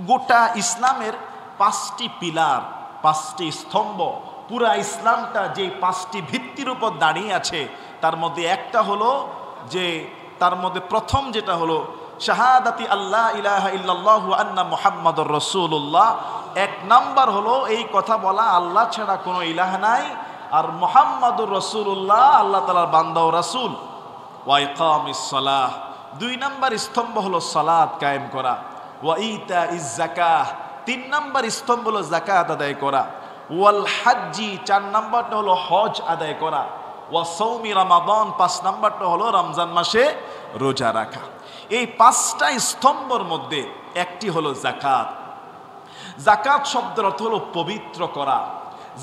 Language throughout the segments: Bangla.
গোটা ইসলামের 5টি পিলার, 5টি স্তম্ভ, পুরা ইসলামটা যে 5টি ভিত্তির উপর দাঁড়িয়ে আছে, তার মধ্যে একটা হলো যে, তার মধ্যে প্রথম যেটা হলো শাহাদাতি আল্লাহ ইলাহা ইল্লাল্লাহু আন্না মুহাম্মাদুর রাসূলুল্লাহ। 1 নাম্বার হলো এই কথা বলা আল্লাহ ছাড়া কোনো ইলাহ নাই, আর মুহাম্মাদুর রাসূলুল্লাহ আল্লাহ তাআলার বান্দা ও রাসূল। ওয়া ইকামিস সালাহ, 2 নাম্বার স্তম্ভ হলো সালাত কায়েম করা। ওয়া ইতাইজ যাকাহ, 3 নাম্বার স্তম্ভ হলো যাকাত আদায় করা। ওয়াল হাজ্জি, 4 নাম্বারটা হলো হজ আদায় করা। ওয়া সাওমি রমাদান, 5 নাম্বারটা হলো রমজান মাসে রোজা রাখা। এই 5টা স্তম্ভের মধ্যে একটি হলো যাকাত। যাকাত শব্দের অর্থ হলো পবিত্র করা,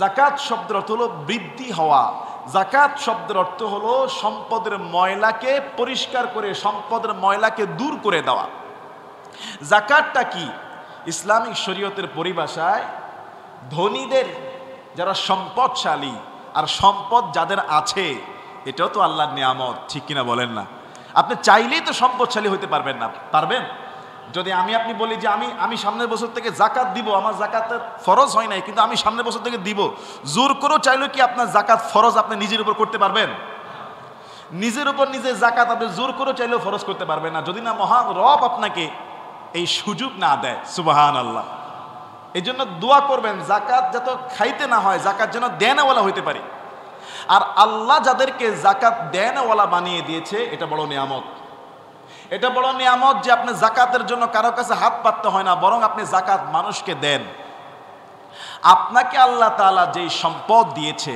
যাকাত শব্দের অর্থ হলো বৃদ্ধি হওয়া, যাকাত শব্দের অর্থ হলো সম্পদের ময়লাকে পরিষ্কার করে, সম্পদের ময়লাকে দূর করে দেওয়া। যাকাতটা কি? ইসলামিক শরীয়তের পরিভাষায় ধনীদের, যারা সম্পদশালী আর সম্পদ যাদের আছে, এটাও তো আল্লাহর নিয়ামত, ঠিক কিনা বলেন না? আপনি চাইলেই তো সম্পদশালী হতে পারবেন না, পারবেন? যদি আপনি বলি যে আমি সামনের বছর থেকে যাকাত দিব, আমার যাকাতের ফরজ হয় নাই কিন্তু আমি সামনের বছর থেকে দিব, জোর করেও চাইলেও কি আপনার যাকাত ফরজ আপনি নিজের উপর করতে পারবেন? নিজের উপর নিজের যাকাত আপনি জোর করেও চাইলেও ফরজ করতে পারবেন না, যদি না মহান রব আপনাকে এই সুযোগ না দেয়। সুবহানাল্লাহ। এই জন্য দোয়া করবেন যাকাত যাতে খাইতে না হয়, যাকাত যেন দেনওয়ালা হইতে পারি। আর আল্লাহ যাদেরকে যাকাত দেনওয়ালা বানিয়ে দিয়েছে, এটা বড় নিয়ামত। এটা বড় নিয়ামত যে আপনি যাকাতের জন্য কারো কাছে হাত পাততে হয় না, বরং আপনি যাকাত মানুষকে দেন। আপনাকে আল্লাহ তাআলা যেই সম্পদ দিয়েছে,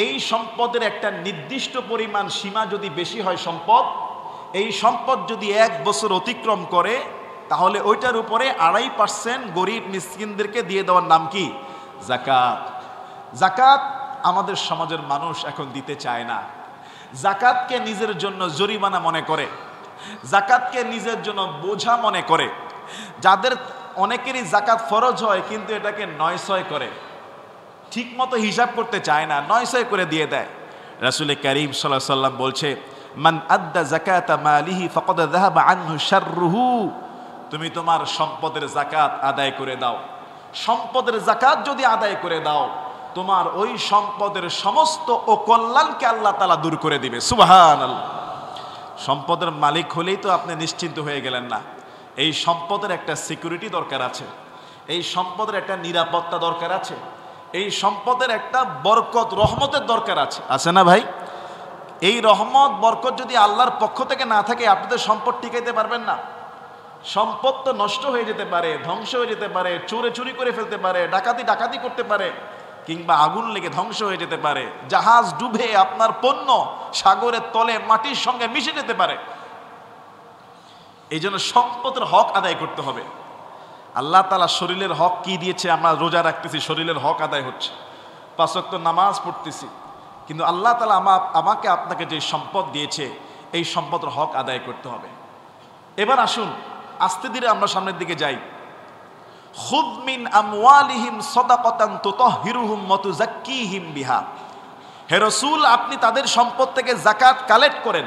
এই সম্পদের একটা নির্দিষ্ট পরিমাণ সীমা যদি বেশি হয় সম্পদ, এই সম্পদ যদি 1 বছর অতিক্রম করে, তাহলে ওইটার উপরে 2.5% গরিব মিসকিনদেরকে দিয়ে দেওয়ার নাম কি? যাকাত। যাকাত আমাদের সমাজের মানুষ এখন দিতে চায় না। যাকাতকে নিজের জন্য জরিমানা মনে করে, যাকাতকে নিজের জন্য বোঝা মনে করে। যাদের অনেকেরই যাকাত ফরজ হয় কিন্তু এটাকে 900 করে, ঠিক মতো হিসাব করতে চায় না, 900 করে দিয়ে দেয়। রাসূল কারীম সাল্লাল্লাহু আলাইহি ওয়াসাল্লাম বলছে, মান আদ্দা যাকাতা মালিহি ফাকাদ যাহাবা আনহু শাররুহু। তুমি তোমার সম্পদের যাকাত আদায় করে দাও। সম্পদের যাকাত যদি আদায় করে দাও, তোমার ওই সম্পদের সমস্ত অকল্যাণকে আল্লাহ তাআলা দূর করে দিবে। সুবহানাল্লাহ। সম্পদের মালিক হলেই তো আপনি নিশ্চিন্ত হয়ে গেলেন না। এই সম্পদের একটা সিকিউরিটি দরকার আছে, এই সম্পদের একটা নিরাপত্তা দরকার আছে, এই সম্পদের একটা বরকত রহমতের দরকার আছে, আছে না ভাই? এই রহমত বরকত যদি আল্লাহর পক্ষ থেকে না থাকে, আপনি তো সম্পদ টিকাইতে পারবেন না। সম্পদ তো নষ্ট হয়ে যেতে পারে, ধ্বংস হয়ে যেতে পারে, চোরে চুরি করে ফেলতে পারে, ডাকাতি করতে পারে, কিংবা আগুন লেগে ধ্বংস হয়ে যেতে পারে, জাহাজ ডুবে আপনার পণ্য সাগরের তলে মাটির সঙ্গে মিশে যেতে পারে। এই জন্য সম্পদের হক আদায় করতে হবে। আল্লাহ তাআলা শরীরের হক কি দিয়েছে? আমরা রোজা রাখতেছি, শরীরের হক আদায় হচ্ছে, 5 ওয়াক্ত নামাজ পড়তেছি, কিন্তু আল্লাহ তাআলা আমাকে আপনাকে যে সম্পদ দিয়েছে, এই সম্পদের হক আদায় করতে হবে। এবার আসুন আস্তে ধীরে আমরা সামনের দিকে যাই। খুয মিন আমওয়ালিহিম সাদাকাতান তুতাহহিরুহুম ওয়া তুযাক্কিহিম বিহা। হে রাসূল, আপনি তাদের সম্পদ থেকে যাকাত কালেক্ট করেন,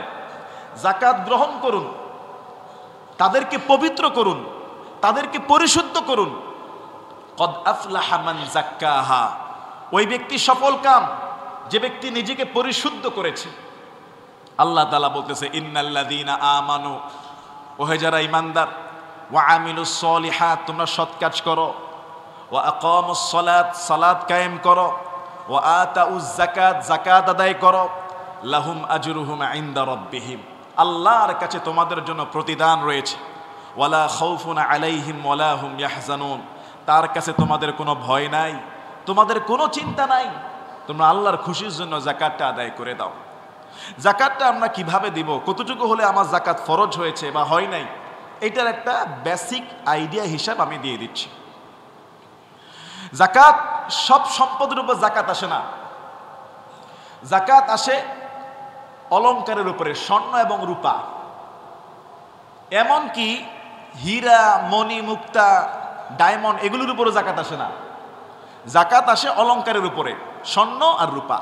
যাকাত গ্রহণ করুন, তাদেরকে পবিত্র করুন, তাদেরকে পরিশুদ্ধ করুন। কদ আফলাহা মান যাক্কাহা। ওই ব্যক্তি সফল কাম যে ব্যক্তি নিজেকে পরিশুদ্ধ করেছে। আল্লাহ তাআলা বলতেছে, ইন্নাল্লাযীনা আমানু, ওহে যারা ঈমানদার, ওয়া আমিলুস সলিহাত, তোমরা সৎ কাজ করো, ওয়া আকামুস সালাত, সালাত কায়েম করো, ওয়া আতাউজ যাকাত, যাকাত আদায় করো, লাহুম আজরুহুম ইনদা রাব্বিহিম, আল্লাহর কাছে তোমাদের জন্য প্রতিদান রয়েছে। ওয়ালা খাউফুন আলাইহিম ওয়ালা হুম ইয়াহজানুন, তার কাছে তোমাদের কোনো ভয় নাই, তোমাদের কোনো চিন্তা নাই। তোমরা আল্লাহর খুশির জন্য যাকাতটা আদায় করে দাও। যাকাতটা আমরা কিভাবে দিব, কতটুকু হলে আমার যাকাত ফরজ হয়েছে বা হয় নাই, এটার একটা বেসিক আইডিয়া হিসাব আমি দিয়ে দিচ্ছি। যাকাত সব সম্পদের উপর যাকাত আসে না। যাকাত আসে অলংকারের উপরে, স্বর্ণ এবং রূপা, এমনকি হীরা মণি মুক্তা ডায়মন্ড এগুলোর উপরে যাকাত আসে না। যাকাত আসে অলংকারের উপরে, স্বর্ণ আর রূপা।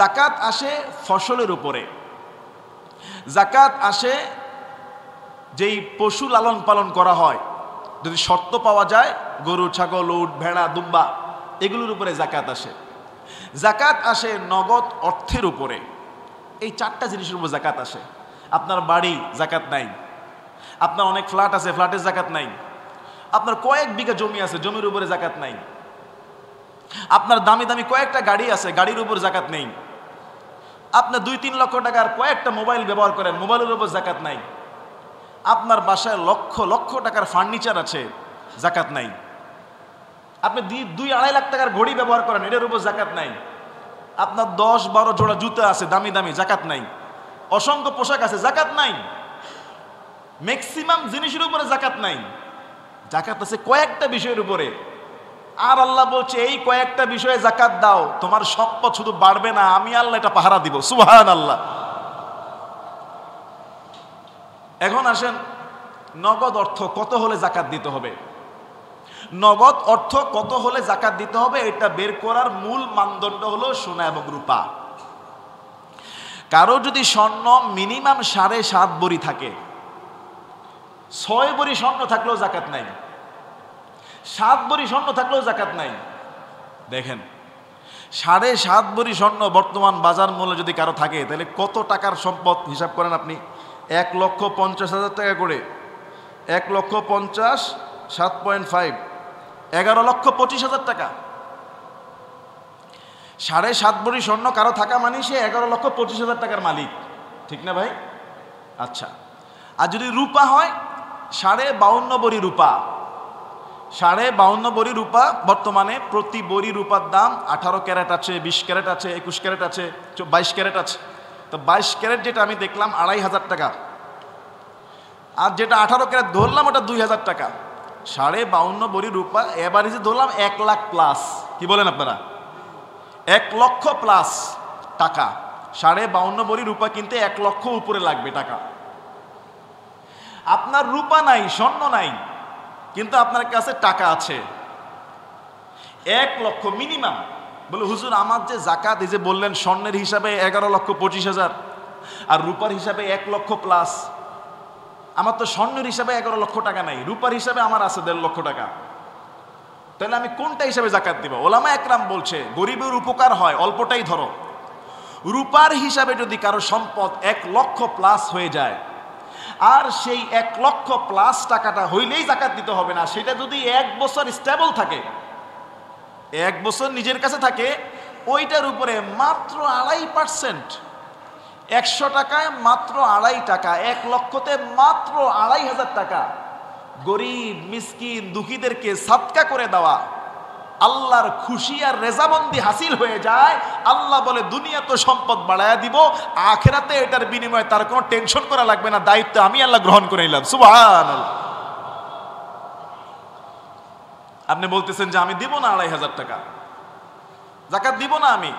যাকাত আসে ফসলের উপরে, যাকাত আসে যেই পশু লালন পালন করা হয় যদি শর্ত পাওয়া যায়, গরু, ছাগল, উট, ভেড়া, দুম্বা এগুলোর উপরে জাকাত আসে। জাকাত আসে নগদ অর্থের উপরে। এই 4টা জিনিসের উপর জাকাত আসে। আপনার বাড়ি, জাকাত নাই। আপনার অনেক ফ্ল্যাট আছে, ফ্ল্যাটের জাকাত নাই। আপনার কয়েক বিঘা জমি আছে, জমির উপরে জাকাত নাই। আপনার দামি দামি কয়েকটা গাড়ি আছে, গাড়ির উপর জাকাত নেই। আপনার 2-3 লক্ষ টাকার কয়েকটা মোবাইল ব্যবহার করেন, মোবাইলের উপর জাকাত নাই। আপনার বাসায় লক্ষ লক্ষ টাকার ফার্নিচার আছে, জাকাত নাই। আপনি 2-2.5 লাখ টাকার ঘড়ি ব্যবহার করেন, এটার উপর জাকাত নাই। আপনার 10-12 জোড়া জুতা আছে দামি দামি, জাকাত নাই। অসংখ্য পোশাক আছে, জাকাত নাই। ম্যাক্সিমাম জিনিসের উপরে জাকাত নাই। জাকাত আছে কয়েকটা বিষয়ের উপরে। আর আল্লাহ বলছে এই কয়েকটা বিষয়ে জাকাত দাও, তোমার সম্পদ শুধু বাড়বে না, আমি আল্লাহ এটা পাহারা দিব। সুবহানাল্লাহ। এখন আসেন, নগদ অর্থ কত হলে জাকাত দিতে হবে? নগদ অর্থ কত হলে জাকাত দিতে হবে এটা বের করার মূল মানদণ্ড হলো সোনা এবং রূপা। কারো যদি স্বর্ণ মিনিমাম 7.5 ভরি থাকে, 6 ভরি স্বর্ণ থাকলেও জাকাত নাই, 7 ভরি স্বর্ণ থাকলেও জাকাত নাই। দেখেন, 7.5 ভরি স্বর্ণ বর্তমান বাজার মূল্য যদি কারো থাকে, তাহলে কত টাকার সম্পদ হিসাব করেন আপনি। 1,50,000 টাকা করে, 1,50,000 7.5 11,25,000 টাকা। 7.5 ভরি স্বর্ণ কারো থাকা মানে সে 11,25,000 টাকার মালিক, ঠিক না ভাই? আচ্ছা, আর যদি রূপা হয় 52.5 ভরি রূপা, 52.5 ভরি রূপা। বর্তমানে প্রতি ভরি রূপার দাম 18 ক্যারেট আছে, 20 ক্যারেট আছে, 21 ক্যারেট আছে, 22 ক্যারেট আছে। তো 22 ক্যারেট যেটা আমি দেখলাম 2,500 টাকা, আর যেটা 18 ক্যারেট ধরলাম ওটা 2,000 টাকা। 52.5 ভরি রূপা এভারেজে ধরলাম 1 লাখ প্লাস। কি বলেন আপনারা? 1 লক্ষ প্লাস টাকা। 52.5 ভরি রূপা কিনতে 1 লক্ষ উপরে লাগবে টাকা। আপনার রূপা নাই, স্বর্ণ নাই, কিন্তু আপনার কাছে টাকা আছে 1 লক্ষ মিনিমাম। বলে হুজুর আমার যে জাকাত, এই যে বললেন স্বর্ণের হিসাবে 11,25,000 আর রূপার হিসাবে 1 লক্ষ প্লাস, আমার তো স্বর্ণের হিসাবে 11 লক্ষ টাকা নাই, রূপার হিসাবে আমার আছে 1.5 লক্ষ টাকা। তাহলে আমি কোনটা হিসাবে জাকাত দিব? ওলামা একরাম বলছে গরিবের উপকার হয় অল্পটাই ধরো। রূপার হিসাবে যদি কারো সম্পদ 1 লক্ষ প্লাস হয়ে যায়, আর সেই 1 লক্ষ প্লাস টাকাটা হইলেই জাকাত দিতে হবে না, সেটা যদি 1 বছর স্টেবল থাকে, 1 বছর নিজের কাছে থাকে, ওইটার উপরে মাত্র 2.5%, 100 টাকায় মাত্র 2.5 টাকা, 1 লক্ষতে মাত্র 2,500 টাকা গরিব মিসকিন দুঃখীদেরকে সাদকা করে দেওয়া, আল্লাহর খুশি আর রেজামন্দি হাসিল হয়ে যায়। আল্লাহ বলে দুনিয়া তো সম্পদ বাড়ায়া দিব, আখেরাতে এটার বিনিময়ে তার কোনো টেনশন করা লাগবে না, দায়িত্ব আমি আল্লাহ গ্রহণ করে নিলাম। সুবহানাল্লাহ। আপনি বলতেছেন যে আমি দিব না 2,500 টাকা, জাকাত দিব না আমি।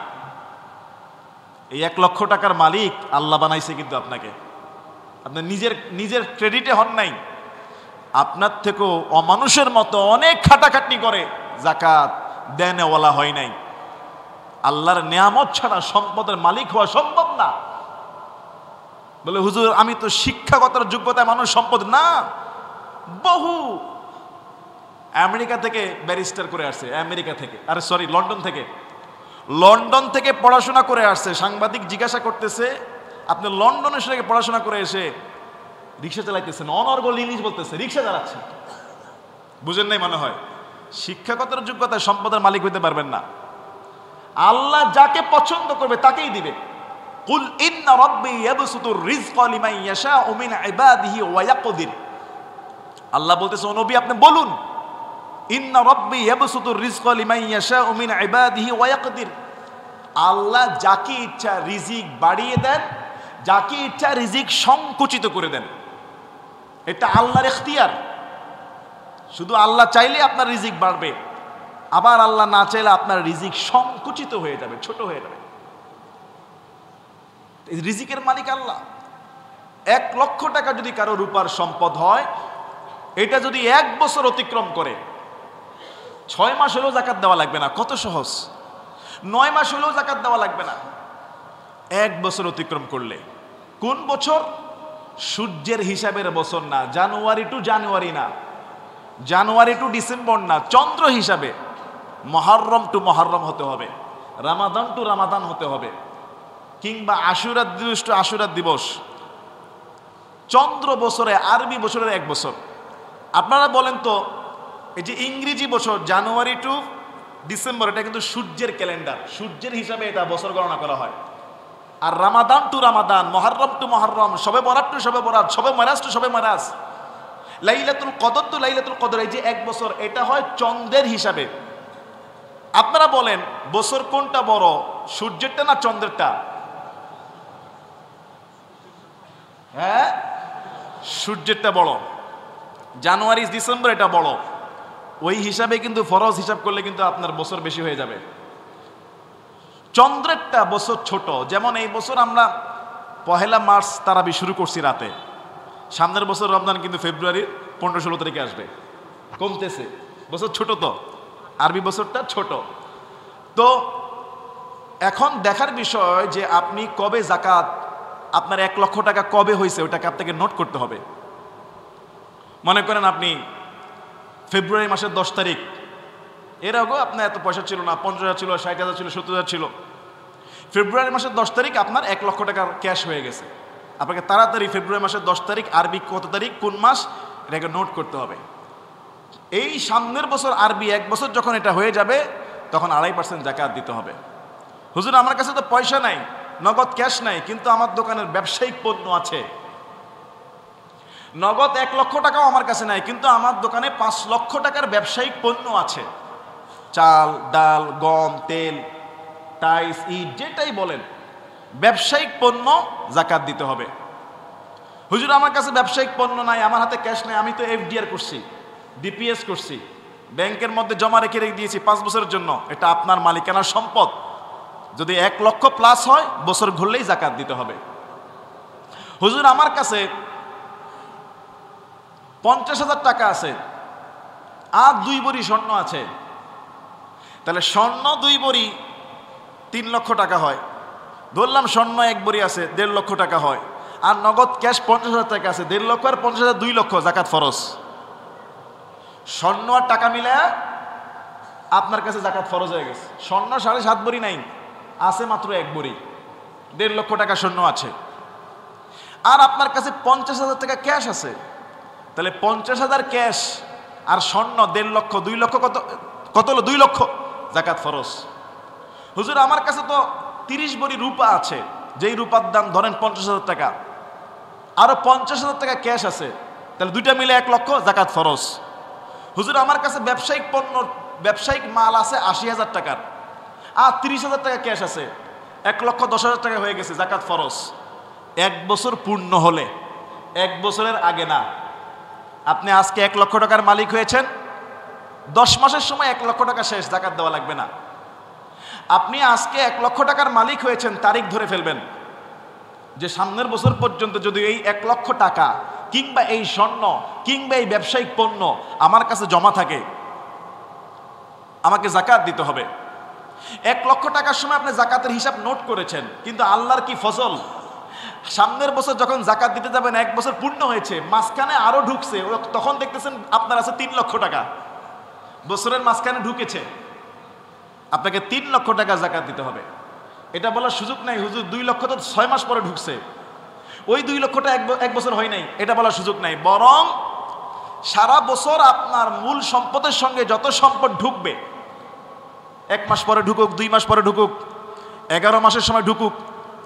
এই 1 লক্ষ টাকার মালিক আল্লাহ বানাইছে কিন্তু আপনাকে, আপনি নিজের ক্রেডিটে হন নাই। আপনার থেকেও অমানুষের মতো অনেক খাটাখাটনি করে জাকাত দেনেওয়ালা হয় নাই। আল্লাহর নিয়ামত ছাড়া সম্পদের মালিক হওয়া সম্ভব না। বলে হুজুর আমি তো শিক্ষাগত যোগ্যতায় মানুষ সম্পদ না। বহু আমেরিকা থেকে ব্যারিস্টার করে আসছে, আমেরিকা থেকে, আরে সরি লন্ডন থেকে পড়াশোনা করে আসছে। সাংবাদিক জিজ্ঞাসা করতেছে আপনি লন্ডনে থেকে পড়াশোনা করে এসে রিক্সা চালাইতেছেন, অনর্গল ইংলিশ বলতেছে, রিক্সা চালাচ্ছেন। বুঝেন নাই মনে হয়? শিক্ষাগত যোগ্যতায় সম্পদের মালিক হইতে পারবেন না। আল্লাহ যাকে পছন্দ করবে তাকেই দিবে। কুল ইন্না রাব্বি ইয়াবসুতুর রিজকা লিমান ইয়াশাউ মিন ইবাদিহি ওয়া ইয়াকদির। আল্লাহ বলতেছে ও নবী আপনি বলুন, ইন্না রাব্বি ইয়াবসুতুর রিজকা লিমান ইয়াশাউ মিন ইবাদিহি ওয়া ইয়াকদির। আল্লাহ যাকে ইচ্ছা রিজিক বাড়িয়ে দেন, যাকে ইচ্ছা রিজিক সংকুচিত করে দেন। এটা আল্লাহর ইখতিয়ার। শুধু আল্লাহ চাইলে আপনার রিজিক বাড়বে, আবার আল্লাহ না চাইলে আপনার রিজিক সংকুচিত হয়ে যাবে, ছোট হয়ে যাবে। রিজিকের মালিক আল্লাহ। 1 লক্ষ টাকা যদি কারো রূপার সম্পদ হয়, এটা যদি 1 বছর অতিক্রম করে, 6 মাস হলেও জাকাত দেওয়া লাগবে না। কত সহজ! 9 মাস হলেও জাকাত দেওয়া লাগবে না 1 বছর অতিক্রম করলে। কোন বছর? সূর্যের হিসাবের বছর না, জানুয়ারি টু জানুয়ারি না, জানুয়ারি টু ডিসেম্বর না, চন্দ্র হিসাবে মুহররম টু মুহররম হতে হবে, রমাদান টু রমাদান হতে হবে, কিংবা আশুরা দিবস টু আশুরা দিবস। চন্দ্র বছরে, আরবি বছরের 1 বছর। আপনারা বলেন তো, এই যে ইংরেজি বছর জানুয়ারি টু ডিসেম্বর, এটা কিন্তু সূর্যের ক্যালেন্ডার, সূর্যের হিসাবে এটা বছর গণনা করা হয়। আর রামাদান টু রামাদান, মুহররম টু মুহররম, শবে বরাত টু শবে বরাত, শবে মেরাজ টু শবে মেরাজ, লাইলাতুল কদর টু লাইলাতুল কদর, এই যে 1 বছর, এটা হয় চন্দ্রের হিসাবে। আপনারা বলেন বছর কোনটা বড়, সূর্যেরটা না চন্দ্রেরটা? হ্যাঁ, সূর্যেরটা বড়। জানুয়ারি ডিসেম্বর এটা বড়। ওই হিসাবে কিন্তু ফরজ হিসাব করলে কিন্তু আপনার বছর বেশি হয়ে যাবে। চন্দ্রেরটা বছর ছোট। যেমন এই বছর আমরা 1 মার্চ তারাবি শুরু করছি রাতে, সামনের বছর রমজান কিন্তু ফেব্রুয়ারির 15-16 তারিখে আসবে, কমতেছে। বছর ছোট তো, আরবি বছরটা ছোট। তো এখন দেখার বিষয় যে আপনি কবে জাকাত, আপনার 1 লক্ষ টাকা কবে হয়েছে, ওটাকে আপনাকে নোট করতে হবে। মনে করেন আপনি ফেব্রুয়ারি মাসের 10 তারিখ, এর আগেও আপনার এত পয়সা ছিল না, 50,000 ছিল, 60,000 ছিল, 70,000 ছিল। ফেব্রুয়ারি মাসের 10 তারিখ আপনার 1 লক্ষ টাকার ক্যাশ হয়ে গেছে। আপনাকে তাড়াতাড়ি ফেব্রুয়ারি মাসের 10 তারিখ, আরবি কত তারিখ, কোন মাস, এটাকে নোট করতে হবে। এই সামনের বছর আরবি 1 বছর যখন এটা হয়ে যাবে, তখন 2.5% জাকাত দিতে হবে। হুজুর আমার কাছে তো পয়সা নাই, নগদ ক্যাশ নাই, কিন্তু আমার দোকানের ব্যবসায়িক পণ্য আছে। নগদ 1 লক্ষ টাকাও আমার কাছে নাই, কিন্তু আমার দোকানে 5 লক্ষ টাকার ব্যবসায়িক পণ্য আছে। চাল, ডাল, গম, তেল, টাইস, ইট, যেটাই বলেন, ব্যবসায়িক পণ্য জাকাত দিতে হবে। হুজুর আমার কাছে ব্যবসায়িক পণ্য নাই, আমার হাতে ক্যাশ নাই, আমি তো এফডিআর করছি, ডিপিএস করছি, ব্যাংকের মধ্যে জমা রেখে দিয়েছি 5 বছরের জন্য, এটা আপনার মালিকানার সম্পদ। যদি 1 লক্ষ প্লাস হয়, বছর ঘুরলেই জাকাত দিতে হবে। হুজুর আমার কাছে 50,000 টাকা আছে, আর 2 ভরি স্বর্ণ আছে, তাহলে স্বর্ণ 2 ভরি 3 লক্ষ টাকা হয়। ধরলাম স্বর্ণ 1 ভরি আছে, 1.5 লক্ষ টাকা হয়। আর নগদ ক্যাশ 50,000 টাকা আছে, 1.5 লক্ষ আর 50,000 2 লক্ষ, জাকাত ফরজ। স্বর্ণ আর টাকা মিলে আপনার কাছে জাকাত ফরজ হয়ে গেছে। স্বর্ণ 7.5 ভরি নাই, আছে মাত্র 1 ভরি, 1.5 লক্ষ টাকা স্বর্ণ আছে। আর আপনার কাছে 50,000 টাকা ক্যাশ আছে, তাহলে 50,000 ক্যাশ আর স্বর্ণ 1.5 লক্ষ, 2 লক্ষ, কত হলো? 2 লক্ষ, জাকাত ফরজ। হুজুর আমার কাছে তো 30 ভরি রূপা আছে, যেই রূপার দাম ধরেন 50,000 টাকা, আরো 50,000 টাকা ক্যাশ আছে, তাহলে দুইটা মিলে 1 লক্ষ, জাকাত ফরজ। হুজুর আমার কাছে ব্যবসায়িক পণ্য, ব্যবসায়িক মাল আছে 80,000 টাকার, আর 30,000 টাকা ক্যাশ আছে, 1,10,000 টাকা হয়ে গেছে, জাকাত ফরজ। 1 বছর পূর্ণ হলে, 1 বছরের আগে না। আপনি আজকে 1 লক্ষ টাকার মালিক হয়েছেন, 10 মাসের সময় 1 লক্ষ টাকা শেষ, জাকাত দেওয়া লাগবে না। আপনি আজকে 1 লক্ষ টাকার মালিক হয়েছেন, তারিখ ধরে ফেলবেন যে সামনের বছর পর্যন্ত যদি এই 1 লক্ষ টাকা কিংবা এই স্বর্ণ কিংবা এই ব্যবসায়িক পণ্য আমার কাছে জমা থাকে, আমাকে জাকাত দিতে হবে। 1 লক্ষ টাকার সময় আপনি জাকাতের হিসাব নোট করেছেন, কিন্তু আল্লাহর কি ফজল, সামনের বছর যখন জাকাত দিতে যাবেন 1 বছর পূর্ণ হয়েছে, মাঝখানে আরো ঢুকছে, তখন দেখতেছেন আপনার আছে 3 লক্ষ টাকা, বছরের মাঝখানে ঢুকেছে, আপনাকে 3 লক্ষ টাকা জাকাত দিতে হবে। এটা বলার সুযোগ নাই হুজুর 2 লক্ষ তো 6 মাস পরে ঢুকছে, ওই 2 লক্ষটা 1 বছর হয় নাই, এটা বলার সুযোগ নাই। বরং সারা বছর আপনার মূল সম্পদের সঙ্গে যত সম্পদ ঢুকবে, 1 মাস পরে ঢুকুক, 2 মাস পরে ঢুকুক, 11 মাসের সময় ঢুকুক,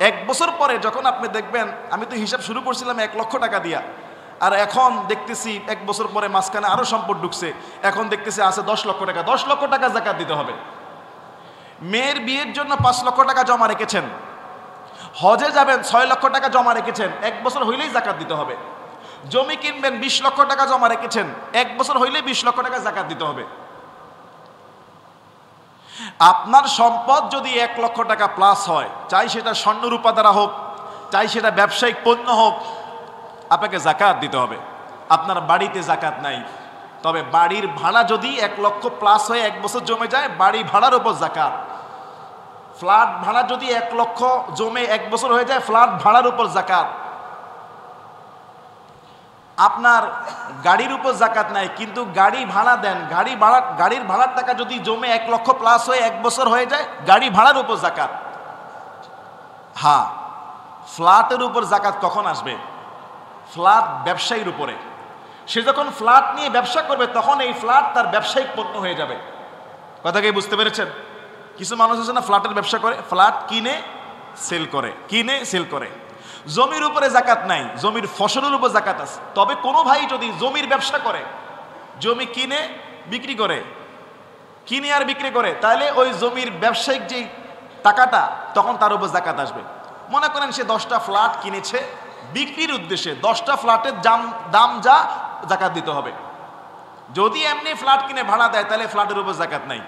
1 বছর পরে যখন আপনি দেখবেন, আমি তো হিসাব শুরু করছিলাম 1 লক্ষ টাকা দিয়া, আর এখন দেখতেছি 1 বছর পরে মাঝখানে আরো সম্পদ ঢুকছে, এখন দেখতেছি আছে 10 লক্ষ টাকা, 10 লক্ষ টাকা জাকাত দিতে হবে। মেয়ের বিয়ের জন্য 5 লক্ষ টাকা জমা রেখেছেন, হজে যাবেন 6 লক্ষ টাকা জমা রেখেছেন, 1 বছর হইলেই জাকাত দিতে হবে। জমি কিনবেন 20 লক্ষ টাকা জমা রেখেছেন, 1 বছর হইলেই 20 লক্ষ টাকা জাকাত দিতে হবে। আপনার সম্পদ যদি 1 লক্ষ টাকা প্লাস হয়, চাই সেটা স্বর্ণ রূপা দ্বারা হোক, চাই সেটা ব্যবসায়িক পণ্য হোক, আপনাকে জাকাত দিতে হবে। আপনার বাড়িতে জাকাত নাই, তবে বাড়ির ভাড়া যদি 1 লক্ষ প্লাস হয়ে 1 বছর জমে যায়, বাড়ি ভাড়ার উপর জাকাত। ফ্ল্যাট ভাড়া যদি 1 লক্ষ জমে 1 বছর হয়ে যায়, ফ্ল্যাট ভাড়ার উপর জাকাত। আপনার গাড়ির উপর জাকাত নাই, কিন্তু গাড়ি ভাড়া দেন, গাড়ির ভাড়ার টাকা যদি জমে 1 লক্ষ প্লাস হয়ে 1 বছর হয়ে যায়, গাড়ি ভাড়ার উপর জাকাত। হ্যাঁ, ফ্ল্যাটের উপর জাকাত কখন আসবে? ফ্ল্যাট ব্যবসায়ীর উপরে। সে যখন ফ্ল্যাট নিয়ে ব্যবসা করবে তখন এই ফ্ল্যাট তার ব্যবসায়িক পণ্য হয়ে যাবে। কথা কি বুঝতে পেরেছেন? কিছু মানুষ আছে না, ফ্ল্যাটের ব্যবসা করে, ফ্ল্যাট কিনে সেল করে। জমির উপরে জাকাত নাই, জমির ফসলের উপর জাকাত আছে। তবে কোনো ভাই যদি জমির ব্যবসা করে, জমি কিনে আর বিক্রি করে, তাহলে ওই জমির ব্যবসায়িক যে টাকাটা তখন তার উপর জাকাত আসবে। মনে করেন সে 10টা ফ্ল্যাট কিনেছে বিক্রির উদ্দেশ্যে, 10টা ফ্ল্যাটের দাম যা জাকাত দিতে হবে। যদি এমনি ফ্ল্যাট কিনে ভাড়া দেয় তাহলে ফ্ল্যাটের উপর জাকাত নাই,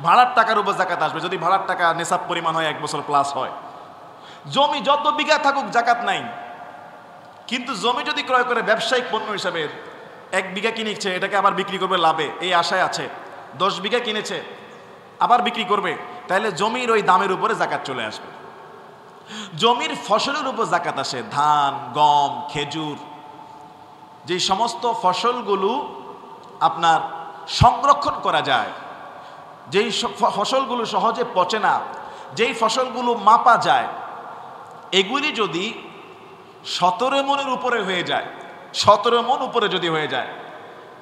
ভাড়ার টাকার উপর জাকাত আসবে, যদি ভাড়ার টাকা নেশাব পরিমাণ হয় 1 বছর প্লাস হয়। জমি যত বিঘা থাকুক জাকাত নাই, কিন্তু জমি যদি ক্রয় করে ব্যবসায়িক পণ্য হিসাবে 1 বিঘা কিনেছে, এটাকে আবার বিক্রি করবে লাভে, এই আশায় আছে, 10 বিঘা কিনেছে আবার বিক্রি করবে, তাহলে জমির ওই দামের উপরে জাকাত চলে আসবে। জমির ফসলের উপর জাকাত আসে, ধান, গম, খেজুর, যে সমস্ত ফসলগুলো আপনার সংরক্ষণ করা যায়, যেই ফসলগুলো সহজে পচে না, যেই ফসলগুলো মাপা যায়, এগুলি যদি 17 মণের উপরে হয়ে যায়, 17 মণ উপরে যদি হয়ে যায়,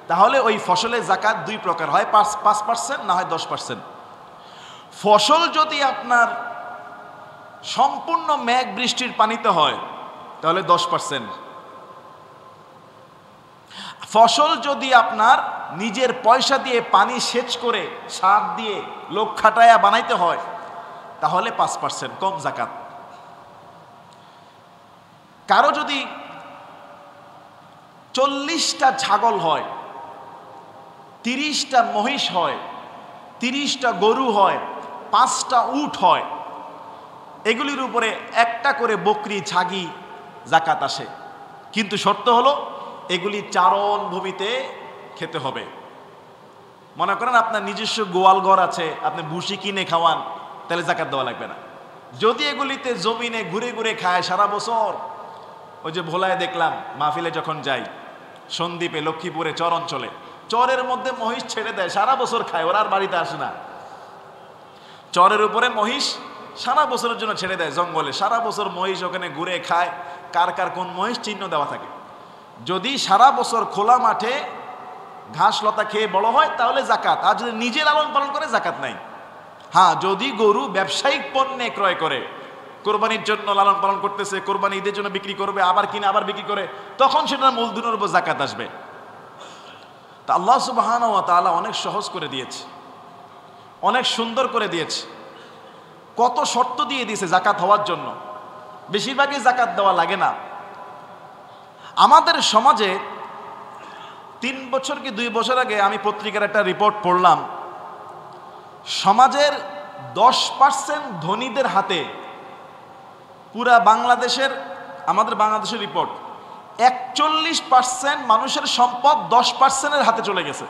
তাহলে ওই ফসলের জাকাত 2 প্রকার হয়, 5% না হয় 10%। ফসল যদি আপনার সম্পূর্ণ মেঘ বৃষ্টির পানিতে হয় তাহলে 10%। ফসল যদি আপনার নিজের পয়সা দিয়ে পানি সেচ করে সার দিয়ে লোক খাটায়া বানাইতে হয় তাহলে 5% কম জাকাত। কারো যদি 40টা ছাগল হয়, 30টা মহিষ হয়, 30টা গরু হয়, 5টা উট হয়, এগুলির উপরে একটা করে বকরি ছাগি জাকাত আসে, কিন্তু শর্ত হলো এগুলি চারণ ভূমিতে খেতে হবে। মনে করেন আপনার নিজস্ব গোয়াল ঘর আছে, আপনি ভুসি কিনে খাওয়ান, তাহলে জাকাত দেওয়া লাগবে না। যদি এগুলিতে জমিনে ঘুরে ঘুরে খায় সারা বছর, ওই যে ভোলায় দেখলাম মাহফিলে যখন যাই, সন্দ্বীপে, লক্ষ্মীপুরে চর অঞ্চলে, চরের মধ্যে মহিষ ছেড়ে দেয়, সারা বছর খায়, ওরা আর বাড়িতে আসে না। চরের উপরে মহিষ সারা বছরের জন্য ছেড়ে দেয় জঙ্গলে, সারা বছর মহিষ ওখানে ঘুরে খায়, কার কার কোন মহিষ চিহ্ন দেওয়া থাকে। যদি সারা বছর খোলা মাঠে ঘাস লতা খেয়ে বড় হয় তাহলে জাকাত, আর যদি নিজে লালন পালন করে জাকাত নাই। হ্যাঁ, যদি গরু ব্যবসায়িক পণ্যে ক্রয় করে, কোরবানির জন্য লালন পালন করতেছে, কোরবানি ঈদের জন্য বিক্রি করবে, আবার কিনে আবার বিক্রি করে, তখন সেটার মূলধনের উপর জাকাত আসবে। তা আল্লাহ সুবহানাহু ওয়া তাআলা অনেক সহজ করে দিয়েছে, অনেক সুন্দর করে দিয়েছে, কত শর্ত দিয়ে দিয়েছে জাকাত হওয়ার জন্য। বেশিরভাগই জাকাত দেওয়া লাগে না। আমাদের সমাজে 3 বছর কি 2 বছর আগে আমি পত্রিকার একটা রিপোর্ট পড়লাম, সমাজের 10% ধনীদের হাতে, পুরা বাংলাদেশের, আমাদের বাংলাদেশের রিপোর্ট, 41% মানুষের সম্পদ 10%-এর হাতে চলে গেছে।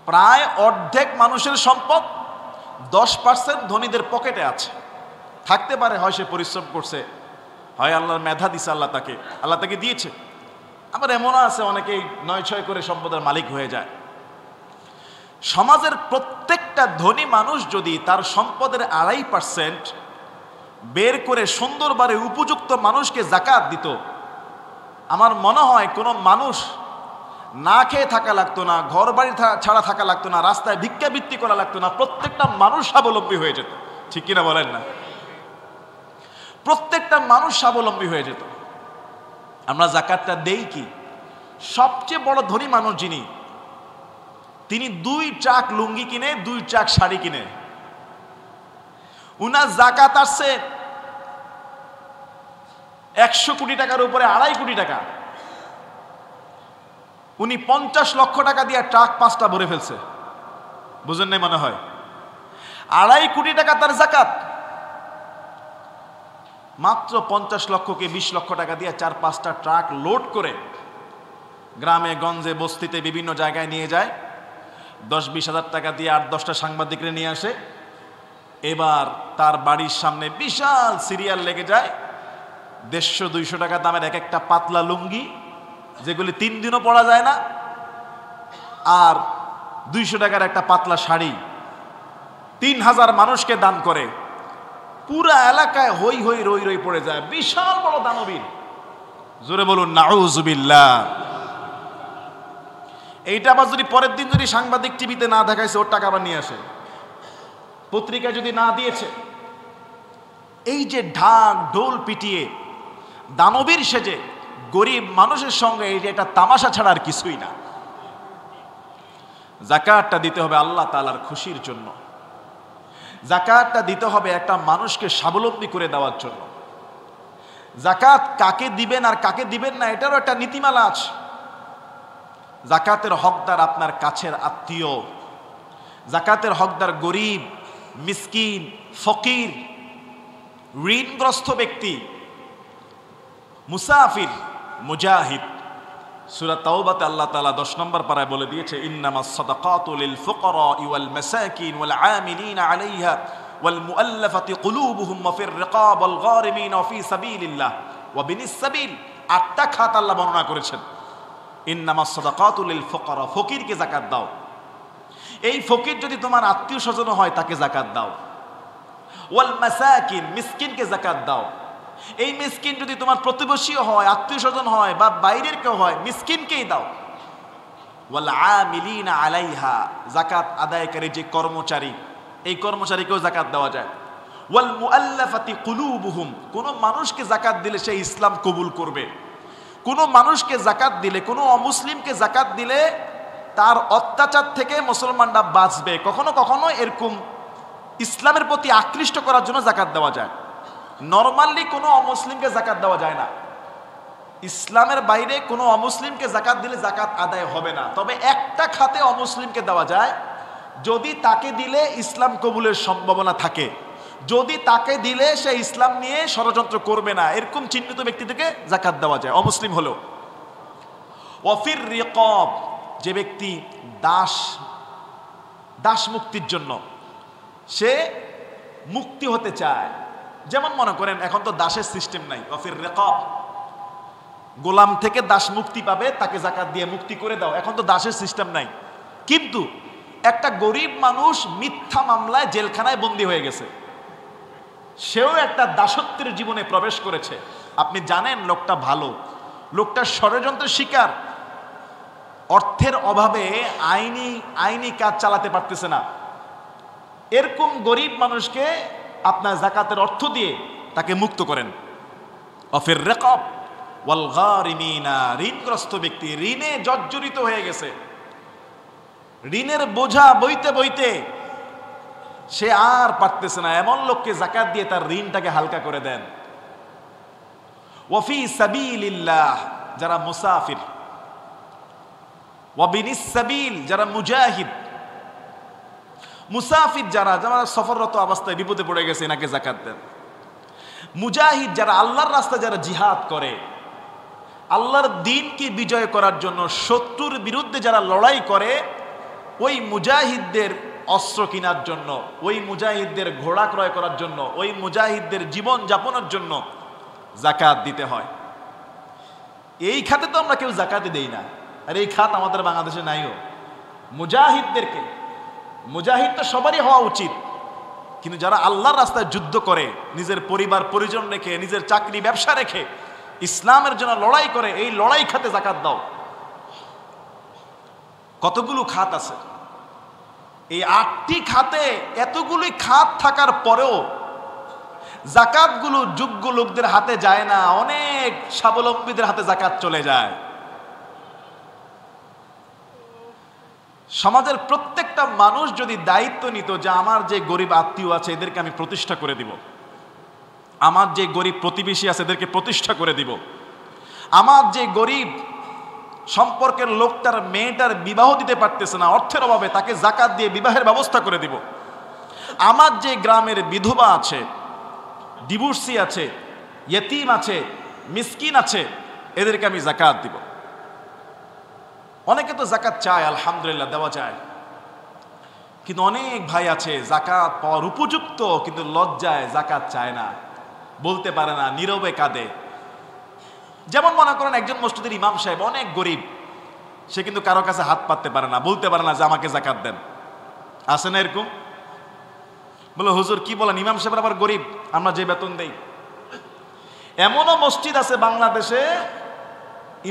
প্রায় অর্ধেক মানুষের সম্পদ 10% ধনীদের পকেটে আছে। থাকতে পারে হয় সে পরিশ্রম করছে, হয় আল্লাহর মেধা দিছে, আল্লাহ তাকে দিয়েছে। আবার এমনও আছে অনেকেই 9-6 করে সম্পদের মালিক হয়ে যায়। সমাজের প্রত্যেকটা ধনী মানুষ যদি তার সম্পদের 2.5% বের করে সুন্দরভাবে উপযুক্ত মানুষকে জাকাত দিত, আমার মনে হয় কোনো মানুষ না খেয়ে থাকা লাগতো না, ঘর বাড়ি ছাড়া থাকা লাগতো না, রাস্তায় ভিক্ষাবৃত্তি করা লাগতো না, প্রত্যেকটা মানুষ স্বাবলম্বী হয়ে যেত। ঠিক কিনা বলেন না? প্রত্যেকটা মানুষ স্বাবলম্বী হয়ে যেত। আমরা জাকাতটা দেই কি? সবচেয়ে বড় ধনী মানুষ যিনি, তিনি 2 ট্রাক লুঙ্গি কিনে, 2 ট্রাক শাড়ি কিনে, উনার জাকাত আসছে 100 কোটি টাকার উপরে, 2.5 কোটি টাকা। উনি 50 লক্ষ টাকা দিয়ে ট্রাক 5টা ভরে ফেলছে। বুঝেন নাই মনে হয়? 2.5 কোটি টাকা তার জাকাত। মাত্র 50 লক্ষকে 20 লক্ষ টাকা দিয়ে 4-5টা ট্রাক লোড করে গ্রামে গঞ্জে বস্তিতে বিভিন্ন জায়গায় নিয়ে যায়। 10-20 হাজার টাকা দিয়ে 8-10টা সাংবাদিকরে নিয়ে আসে। এবার তার বাড়ির সামনে বিশাল সিরিয়াল লেগে যায়। 150-200 টাকা দামের এক একটা পাতলা লুঙ্গি যেগুলি 3 দিনও পরা যায় না, আর 200 টাকার একটা পাতলা শাড়ি 3000 মানুষকে দান করে, পুরা এলাকায় হই হই রই রই পড়ে যায়। বিশাল বড় দানবীর, জোরে বলুন নাউজুবিল্লাহ। এইটা আবার যদি পরের দিন যদি সাংবাদিক টিভিতে না দেখাইছে, ওর টাকা আবার নিয়ে আসে, পত্রিকায় যদি না দিয়েছে। এই যে ঢাক ঢোল পিটিয়ে দানবীর সেজে গরিব মানুষের সঙ্গে, এই যে একটা তামাশা ছাড়া আর কিছুই না। যাকাতটা দিতে হবে আল্লাহ তাআলার খুশির জন্য। যাকাতটা দিতে হবে একটা মানুষকে স্বাবলম্বী করে দেওয়ার জন্য। যাকাত কাকে দিবেন আর কাকে দিবেন না, এটারও একটা নীতিমালা আছে। যাকাতের হকদার আপনার কাছের আত্মীয়, যাকাতের হকদার গরিব, মিসকিন, ফকির, ঋণগ্রস্ত ব্যক্তি, মুসাফির, মুজাহিদ। সূরা তাওবাতে আল্লাহ তাআলা 10 নম্বর পারায় বলে দিয়েছে, ইন্নামাস সাদাকাতু লিল ফুকারা'i ওয়াল মাসাকিন ওয়াল আমিলিনা আলাইহা ওয়াল মুআল্লাফাতি কুলুবুহুম ওয়া ফির রিকাব ওয়াল গারিমিন ওয়া ফি সাবিলিল্লাহ ওয়া বিনিস সাবিল। 8টা খাত আল্লাহ বর্ণনা করেছেন। ইন্নামাস সাদাকাতু লিল ফুকারা, ফকিরকে যাকাত দাও। এই ফকির যদি তোমার আত্মীয় স্বজন হয় তাকে যাকাত দাও। ওয়াল মাসাকিন, মিসকিনকে যাকাত দাও। এই মিসকিন যদি তোমার প্রতিবেশীও হয়, আত্মীয় স্বজন হয়, বা বাইরের কেউ হয়, মিসকিনকেই দাও। ওয়াল আমিলিনা আলাইহা, যাকাত আদায়কারী যে কর্মচারী, এই কর্মচারীকেও যাকাত দেওয়া যায়। ওয়াল মুআল্লাফাতি কুলুবুহুম, কোন মানুষকে যাকাত দিলে সে ইসলাম কবুল করবে। কোন মানুষকে যাকাত দিলে, কোন অমুসলিমকে যাকাত দিলে তার অত্যাচার থেকে মুসলমানরা বাঁচবে। কখনো কখনো এরকম ইসলামের প্রতি আকৃষ্ট করার জন্য যাকাত দেওয়া যায়। নরমালি কোনো অমুসলিমকে যাকাত দেওয়া যায় না। ইসলামের বাইরে কোনো অমুসলিমকে যাকাত দিলে যাকাত আদায় হবে না। তবে একটা খাতে অমুসলিমকে দেওয়া যায়, যদি তাকে দিলে ইসলাম কবুলের সম্ভাবনা থাকে, যদি তাকে দিলে সে ইসলাম নিয়ে ষড়যন্ত্র করবে না, এরকম চিহ্নিত ব্যক্তিদেরকে যাকাত দেওয়া যায়, অমুসলিম হলেও। ওয়াফির রিকাব, যে ব্যক্তি দাস মুক্তির জন্য সে মুক্তি হতে চায়। যেমন মনে করেন এখন তো দাসের সিস্টেম নাই, ওয়াফির রিকাব, গোলাম থেকে দাস মুক্তি পাবে, তাকে যাকাত দিয়ে মুক্তি করে দাও। এখন তো দাসের সিস্টেম নাই। কিন্তু একটা গরিব মানুষ মিথ্যা মামলায় জেলখানায় বন্দী হয়ে গেছে, সেও একটা দাসত্বের জীবনে প্রবেশ করেছে। আপনি জানেন লোকটা ভালো, লোকটা ষড়যন্ত্রের শিকার, অর্থের অভাবে আইনি কাজ চালাতে পারতেছে না। এরকম গরিব মানুষকে আপনার যাকাতের অর্থ দিয়ে তাকে মুক্ত করেন। ওয়াফির রিকাব ওয়াল গারিমিনা, ঋণগ্রস্ত ব্যক্তি, ঋণে জর্জরিত হয়ে গেছে, ঋণের বোঝা বইতে বইতে সে আর পারতেছে না, এমন লোককে যাকাত দিয়ে তার ঋণটাকে হালকা করে দেন। ওয়া ফি সাবিলিল্লাহ, যারা মুসাফির, ওয়া বিনিস সাবিল, যারা মুজাহিদ। মুসাফির যারা সফররত অবস্থায় বিপদে পড়ে গেছে, এনাকে যাকাত দেন। মুজাহিদ যারা আল্লাহর রাস্তায় যারা জিহাদ করে, আল্লাহর দ্বীনকে বিজয় করার জন্য শত্রুর বিরুদ্ধে যারা লড়াই করে, ওই মুজাহিদদের অস্ত্র কেনার জন্য, ওই মুজাহিদদের ঘোড়া ক্রয় করার জন্য, ওই মুজাহিদদের জীবন যাপনের জন্য যাকাত দিতে হয়। এই খাতে তো আমরা কেউ যাকাতই দেই না, আর এই খাত আমাদের বাংলাদেশে নাইও। মুজাহিদদেরকে, মুজাহিদ তো সবারই হওয়া উচিত, কিন্তু যারা আল্লাহর রাস্তায় যুদ্ধ করে, নিজের পরিবার পরিজন রেখে, নিজের চাকরি ব্যবসা রেখে ইসলামের জন্য লড়াই করে, এই লড়াই খাতে যাকাত দাও। কতগুলো খাত আছে, এই 8টি খাতে এতগুলি খাত থাকার পরেও যাকাতগুলো যোগ্য লোকদের হাতে যায় না, অনেক স্বাবলম্বীদের হাতে যাকাত চলে যায়। সমাজের প্রত্যেকটা মানুষ যদি দায়িত্ব নিত যে আমার যে গরিব আত্মীয় আছে এদেরকে আমি প্রতিষ্ঠা করে দিব, আমার যে গরিব প্রতিবেশী আছে এদেরকে প্রতিষ্ঠা করে দিব, আমার যে গরিব সম্পর্কের লোকটার মেয়েটার বিবাহ দিতে পারতেছে না অর্থের অভাবে, তাকে যাকাত দিয়ে বিবাহের ব্যবস্থা করে দিব, আমার যে গ্রামের বিধবা আছে, ডিভোর্সি আছে, ইয়েতিম আছে, মিসকিন আছে, এদেরকে আমি যাকাত দিব। অনেকে তো যাকাত চায়, আলহামদুলিল্লাহ দেওয়া যায়, কিন্তু অনেক ভাই আছে যাকাত পাওয়ার উপযুক্ত কিন্তু লজ্জায় যাকাত চায় না, বলতে পারে না, নীরবে কাঁদে। যেমন মনে করেন একজন মসজিদের ইমাম সাহেব অনেক গরিব, সে কিন্তু কারো কাছে হাত পাততে পারে না, বলতে পারে না যে আমাকে যাকাত দেন। আছে না এরকম? বলে হুজুর কি বলেন, ইমাম সাহেব আবার গরিব, আমরা যে বেতন দেই। এমনও মসজিদ আছে বাংলাদেশে,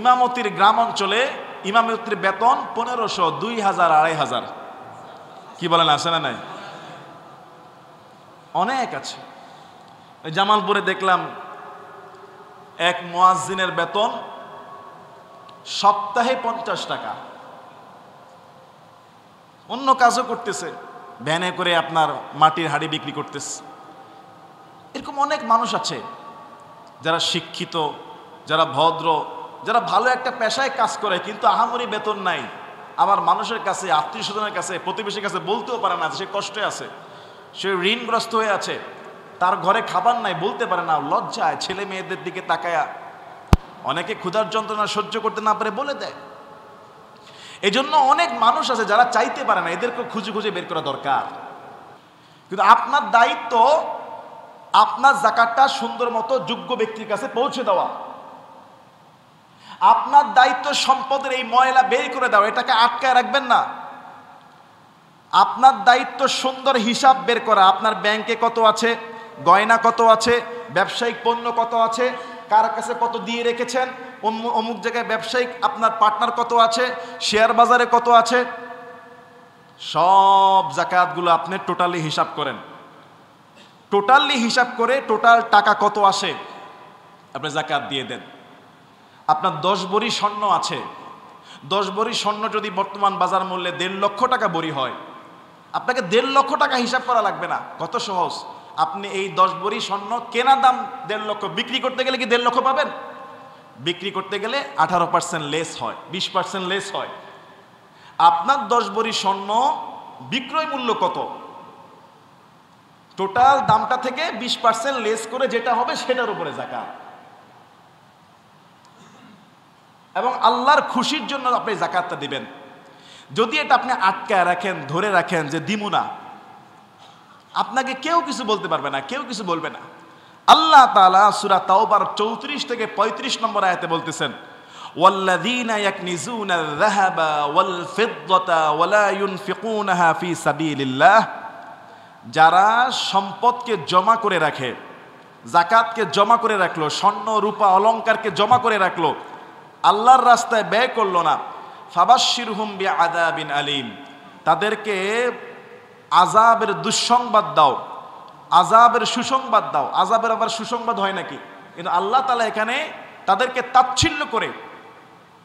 ইমামতির গ্রাম অঞ্চলে ইমামতির বেতন 1500, 2000, 2500। কি বলেন, আছে না নাই? অনেক আছে। জামালপুরে দেখলাম এক মুয়াজ্জিনের বেতন সপ্তাহে 50 টাকা। অন্য কাজও করতেছে, ভ্যানে করে আপনার মাটির হাড়ি বিক্রি করতেছে। এরকম অনেক মানুষ আছে যারা শিক্ষিত, যারা ভদ্র, যারা ভালো একটা পেশায় কাজ করে, কিন্তু আহামরি বেতন নাই। আবার মানুষের কাছে, আত্মীয় স্বজনের কাছে, প্রতিবেশীর কাছে বলতেও পারে না যে সে কষ্টে আছে, সে ঋণগ্রস্ত হয়ে আছে, তার ঘরে খাবার নাই, বলতে পারে না, লজ্জায় ছেলে মেয়েদের দিকে তাকায়া। অনেকে ক্ষুধার যন্ত্রণা সহ্য করতে না পারে বলে দেয়। এই জন্য অনেক মানুষ আছে যারা চাইতে পারে না, এদেরকে খুঁজে খুঁজে বের করা দরকার। কিন্তু আপনার দায়িত্ব আপনার যাকাতটা সুন্দর মতো যোগ্য ব্যক্তির কাছে পৌঁছে দেওয়া। আপনার দায়িত্ব সম্পদের এই ময়লা বের করে দেওয়া, এটাকে আটকায় রাখবেন না। আপনার দায়িত্ব সুন্দর হিসাব বের করা, আপনার ব্যাংকে কত আছে, গয়না কত আছে, ব্যবসায়িক পণ্য কত আছে, কার কাছে কত দিয়ে রেখেছেন, অমুক জায়গায় ব্যবসায়িক আপনার পার্টনার কত আছে, শেয়ার বাজারে কত আছে, সব যাকাতগুলো আপনি টোটালি হিসাব করেন। টোটালি হিসাব করে টোটাল টাকা কত আসে আপনি যাকাত দিয়ে দেন। আপনার 10 ভরি স্বর্ণ আছে, 10 ভরি স্বর্ণ যদি বর্তমান বাজার মূল্যে 1.5 লক্ষ টাকা ভরি হয়, আপনাকে 1.5 লক্ষ টাকা হিসাব করা লাগবে না। কত সহজ। আপনি এই 10 ভরি স্বর্ণ কেনা দাম 1.5 লক্ষ, বিক্রি করতে গেলে কি 1.5 লক্ষ পাবেন? বিক্রি করতে গেলে 18% লেস হয়, 20% লেস হয়। আপনার 10 ভরি স্বর্ণ বিক্রয় মূল্য কত, টোটাল দামটা থেকে 20% লেস করে যেটা হবে সেটার উপরে যাকাত। এবং আল্লাহর খুশির জন্য আপনি যাকাতটা দিবেন। যদি এটা আপনি আটকায় রাখেন, ধরে রাখেন যে দিমু না, আপনাকে কেউ কিছু বলতে পারবে না, কেউ কিছু বলবে না। আল্লাহ তাআলা সূরা তাওবার 34 থেকে 35 নম্বর আয়াতে বলতেছেন, ওয়াল্লাযীনা ইয়াকনিজুনা আয-যাহাবা ওয়াল ফিদ্দাতা ওয়ালা ইউনফিকুনাহা ফি সাবিলিল্লাহ, যারা সম্পদকে জমা করে রাখে, যাকাতকে জমা করে রাখলো, স্বর্ণ রূপা অলংকারকে জমা করে রাখলো, আল্লাহর রাস্তায় ব্যয় করলো না, ফাবাশশিরহুম বিআযাবিন আলীম, তাদেরকে আযাবের দুঃসংবাদ দাও, আযাবের সুসংবাদ দাও। আযাবের আবার সুসংবাদ হয় নাকি? কিন্তু আল্লাহ তাআলা এখানে তাদেরকে তাচ্ছিল্য করে,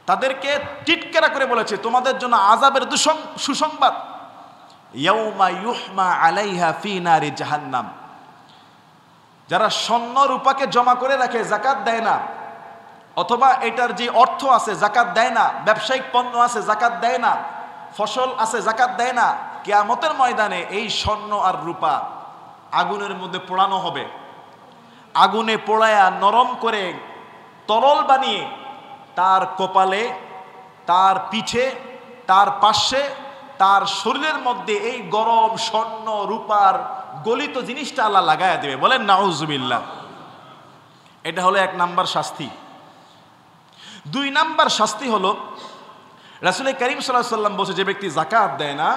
তাদেরকে টিটকারা করে বলেছে তোমাদের জন্য আযাবের সুসংবাদ। ইয়াউমা ইউহমা আলাইহা ফি নারি জাহান্নাম, যারা স্বর্ণ রূপাকে জমা করে রাখে, যাকাত দেয় না, অথবা এটার যে অর্থ আছে যাকাত দেয় না, ব্যবসায়িক পণ্য আছে যাকাত দেয় না, ফসল আছে যাকাত দেয় না, কিয়ামতের ময়দানে এই স্বর্ণ আর রূপা আগুনের মধ্যে পোড়ানো হবে। আগুনে পোড়ায়া নরম করে তরল বানিয়ে তার কপালে, তার পিঠে, তার পাশে, তার শরীরের মধ্যে এই গরম স্বর্ণ রূপার গলিত জিনিসটা আল্লাহ লাগায়া দেবে। বলেন নাউজুবিল্লাহ। এটা হলো 1 নাম্বার শাস্তি। 2 নাম্বার শাস্তি হলো, রাসূল করিম সাল্লাল্লাহু আলাইহি ওয়াসাল্লাম বলছে, যে ব্যক্তি যাকাত দেয় না,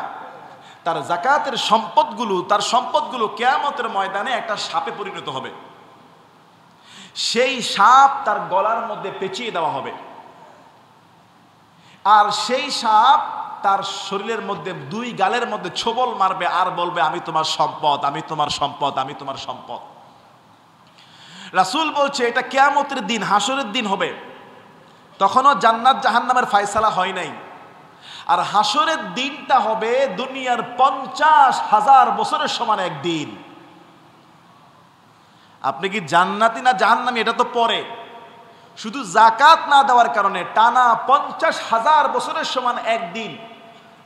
তার যাকাতের সম্পদগুলো, তার সম্পদগুলো কিয়ামতের ময়দানে একটা সাপে পরিণত হবে। সেই সাপ তার গলার মধ্যে পেঁচিয়ে দেওয়া হবে, আর সেই সাপ তার শরীরের মধ্যে 2 গালের মধ্যে ছোবল মারবে আর বলবে আমি তোমার সম্পদ, আমি তোমার সম্পদ, আমি তোমার সম্পদ। রাসূল বলছে এটা কিয়ামতের দিন, হাসরের দিন হবে। তখনও জান্নাত জাহান্নামের ফয়সালা হয় নাই। আর হাসরের দিনটা হবে দুনিয়ার 50,000 বছরের সমান একদিন। আপনি কি জান্নাতি না জাহান্নামী এটা তো পরে, শুধু যাকাত না দেওয়ার কারণে টানা 50,000 বছরের সমান একদিন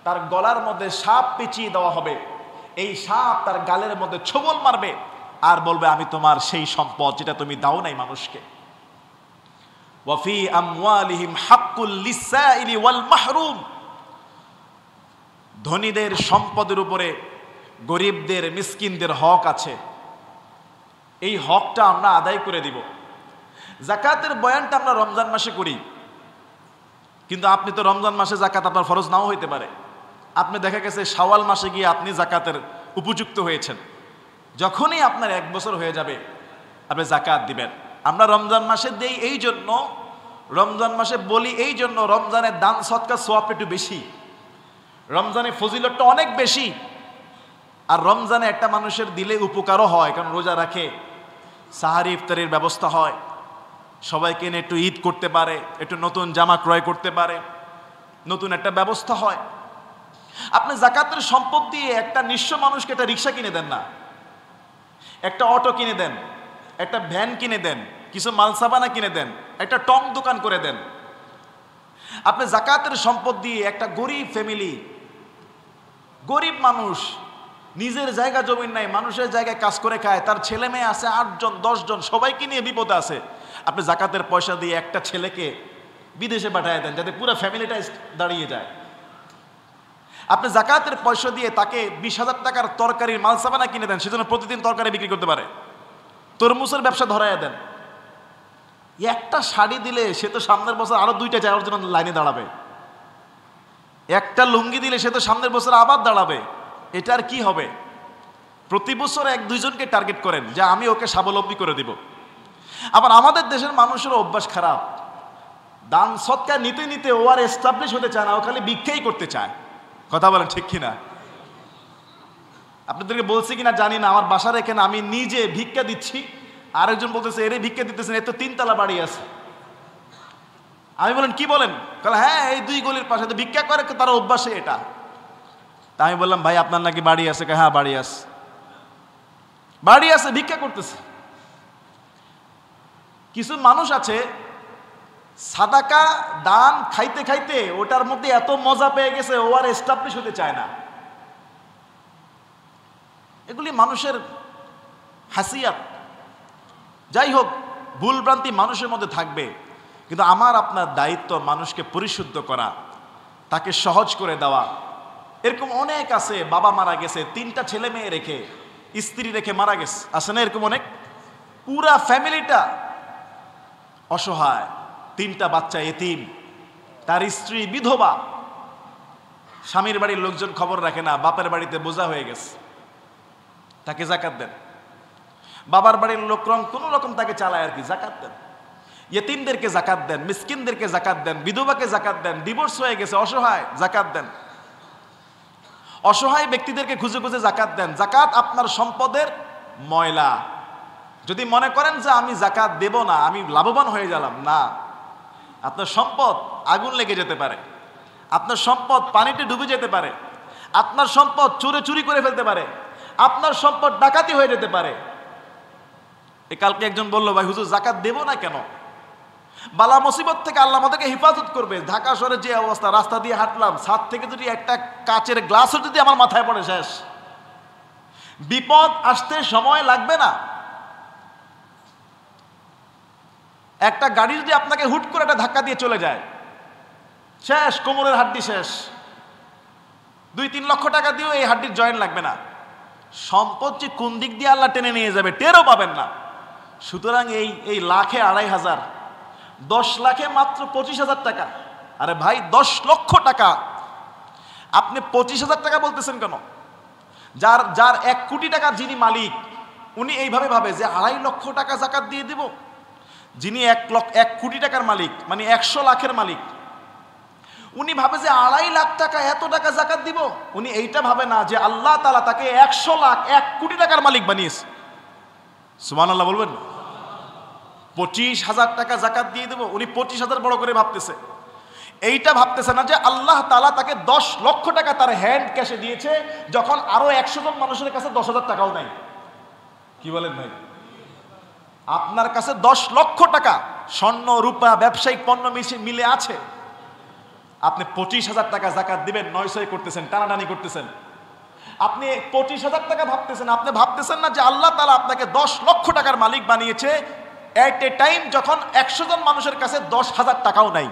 তার গলার মধ্যে সাপ পেঁচিয়ে দেওয়া হবে। এই সাপ তার গালের মধ্যে ছোবল মারবে আর বলবে আমি তোমার সেই সম্পদ যেটা তুমি দাও নাই মানুষকে। ওয়াফি আমওয়ালিহিম হাক্কুল লিসাইলি ওয়াল মাহরুম, ধনীদের সম্পদের উপরে গরিবদের, মিসকিনদের হক আছে। এই হকটা আমরা আদায় করে দিব। জাকাতের বয়ানটা আমরা রমজান মাসে করি, কিন্তু আপনি তো রমজান মাসে জাকাত আপনার ফরজ নাও হইতে পারে। আপনি দেখা গেছে শাওয়াল মাসে গিয়ে আপনি জাকাতের উপযুক্ত হয়েছেন। যখনই আপনার 1 বছর হয়ে যাবে আপনি জাকাত দিবেন। আমরা রমজান মাসে দেই এই জন্য, রমজান মাসে বলি এই জন্য, রমজানের দান সদকা সওয়াবটা একটু বেশি, রমজানের ফজিলতটা অনেক বেশি। আর রমজানে একটা মানুষের দিলে উপকারও হয়, কারণ রোজা রাখে, সাহারি ইফতারের ব্যবস্থা হয়, সবাইকে এনে একটু ঈদ করতে পারে, একটু নতুন জামা ক্রয় করতে পারে, নতুন একটা ব্যবস্থা হয়। আপনি জাকাতের সম্পদ দিয়ে একটা নিঃস্ব মানুষকে একটা রিক্সা কিনে দেন না, একটা অটো কিনে দেন, একটা ভ্যান কিনে দেন, কিছু মালসাবানা কিনে দেন, একটা টং দোকান করে দেন। আপনি জাকাতের সম্পদ দিয়ে একটা গরিব ফ্যামিলি, গরিব মানুষ, নিজের জায়গা জমিন নাই, মানুষের জায়গায় কাজ করে খায়, তার ছেলে মেয়ে আছে 8 জন 10 জন, সবাইকে নিয়ে বিপদে আছে। আপনি জাকাতের পয়সা দিয়ে একটা ছেলেকে বিদেশে পাঠিয়ে দেন, যাতে পুরো ফ্যামিলিটা দাঁড়িয়ে যায়। আপনি জাকাতের পয়সা দিয়ে তাকে 20,000 টাকার তরকারির মালসাবানা কিনে দেন, সেজন্য প্রতিদিন তরকারি বিক্রি করতে পারে। তরমুজের ব্যবসা ধরাইয়া দেন। একটা শাড়ি দিলে সে তো সামনের বছর আরো 2টা যাওয়ার জন্য লাইনে দাঁড়াবে। একটা লুঙ্গি দিলে সে তো সামনের বছর আবার দাঁড়াবে। এটা আর কি হবে? প্রতি বছর 1-2 জনকে টার্গেট করেন যে আমি ওকে স্বাবলম্বী করে দিব। আবার আমাদের দেশের মানুষের অভ্যাস খারাপ, দান সৎকার নিতে নিতে ও আর এস্টাবলিশ হতে চায় না, ও খালি ভিক্ষাই করতে চায়। কথা বলেন ঠিক কিনা? আপনাদেরকে বলছি কিনা জানি না, আমার বাসার এখানে আমি নিজে ভিক্ষা দিচ্ছি, আরেকজন বলতেছে এরে ভিক্ষা দিতেছেন, এর তো 3 তলা বাড়ি আছে। আমি বলেন কি বলেন? বলে হ্যাঁ, এই 2 গলির পাশে তো ভিক্ষা করে, তার অভ্যাসে এটা। তা আমি বললাম ভাই আপনার নাকি বাড়ি আছে? হ্যাঁ বাড়ি আছে। বাড়ি আছে, ভিক্ষা করতেছে। কিছু মানুষ আছে সাদাকা দান খাইতে খাইতে ওটার মধ্যে এত মজা পেয়ে গেছে, ও আর এস্টাবলিশ হতে চায় না। এগুলি মানুষের হাসিয়াত। যাই হোক, ভুলভ্রান্তি মানুষের মধ্যে থাকবে, কিন্তু আমার আপনার দায়িত্ব মানুষকে পরিশুদ্ধ করা, তাকে সহজ করে দেওয়া। এরকম অনেক আছে, বাবা মারা গেছে, 3টা ছেলে মেয়ে রেখে, স্ত্রী রেখে মারা গেছে, আছে না এরকম অনেক? পুরা ফ্যামিলিটা অসহায়, 3টা বাচ্চা এতিম, তার স্ত্রী বিধবা, স্বামীর বাড়ির লোকজন খবর রাখে না, বাপের বাড়িতে বোঝা হয়ে গেছে, তাকে জাকাত দেন। বাবার বাড়ির লোকরং কোন রকম তাকে চালায় আর কি, জাকাত দেন। ইয়েতিমদেরকে জাকাত দেন, মিসকিনদেরকে জাকাত দেন, বিধবাকে জাকাত দেন, ডিভোর্স হয়ে গেছে অসহায়, জাকাত দেন। অসহায় ব্যক্তিদেরকে খুঁজে খুঁজে জাকাত দেন। জাকাত আপনার সম্পদের ময়লা। যদি মনে করেন যে আমি জাকাত দেব না, আমি লাভবান হয়ে গেলাম, না, আপনার সম্পদ আগুন লেগে যেতে পারে, আপনার সম্পদ পানিতে ডুবে যেতে পারে, আপনার সম্পদ চোরে চুরি করে ফেলতে পারে, আপনার সম্পদ ডাকাতি হয়ে যেতে পারে। কালকে একজন বললো ভাই হুজুর জাকাত দেব না কেন? বালা মুসিবত থেকে আল্লাহ আমাদেরকে হেফাজত করবে। ঢাকা শহরে যে অবস্থা, রাস্তা দিয়ে হাঁটলাম, ছাদ থেকে যদি একটা কাচের গ্লাসও যদি আমার মাথায় পড়ে শেষ। বিপদ আসতে সময় লাগবে না। একটা গাড়ি যদি আপনাকে হুট করে একটা ধাক্কা দিয়ে চলে যায়, শেষ, কোমরের হাড্ডি শেষ। 2-3 লক্ষ টাকা দিয়েও এই হাড্ডির জয়েন্ট লাগবে না। সম্পদ যে কোন দিক দিয়ে আল্লাহ টেনে নিয়ে যাবে টেরও পাবেন না। সুতরাং এই লাখে 2,500, 10 লাখে মাত্র 25,000 টাকা। আরে ভাই 10 লক্ষ টাকা, আপনি 25,000 টাকা বলতেছেন কেন? যার 1 কোটি টাকা যিনি মালিক, উনি এইভাবে ভাবে যে 2.5 লক্ষ টাকা জাকাত দিয়ে দেব। যিনি 1 কোটি টাকার মালিক, মানে 100 লাখের মালিক, উনি ভাবে যে 2.5 লাখ টাকা, এত টাকা জাকাত দিব। উনি এইটা ভাবে না যে আল্লাহ তাআলা তাকে 100 লাখ 1 কোটি টাকার মালিক বানিয়েছে। সুবহানাল্লাহ বলবেন? 25,000 টাকা জাকাত দিয়ে দেব, উনি 25,000 বড় করে ভাবতেছে। এইটা ভাবতেছে না যে আল্লাহ তাআলা তাকে 10 লক্ষ টাকা তার হ্যান্ড ক্যাশে দিয়েছে, যখন আরো 100 জন মানুষের কাছে 10,000 টাকাও নাই। কি বলেন ভাই? আপনার কাছে 10 লক্ষ টাকা স্বর্ণ রূপা ব্যবসায়িক পণ্য মিলে আছে, আপনি 25,000 টাকা জাকাত দিবেন, 900 করতেছেন, টানাটানি করতেছেন। আপনি 25,000 টাকা ভাবতেছেন, আপনি ভাবতেছেন না যে আল্লাহ তাআলা আপনাকে 10 লক্ষ টাকার মালিক বানিয়েছে এট এ টাইম যখন 100 জন মানুষের কাছে 10,000 টাকাও নাই।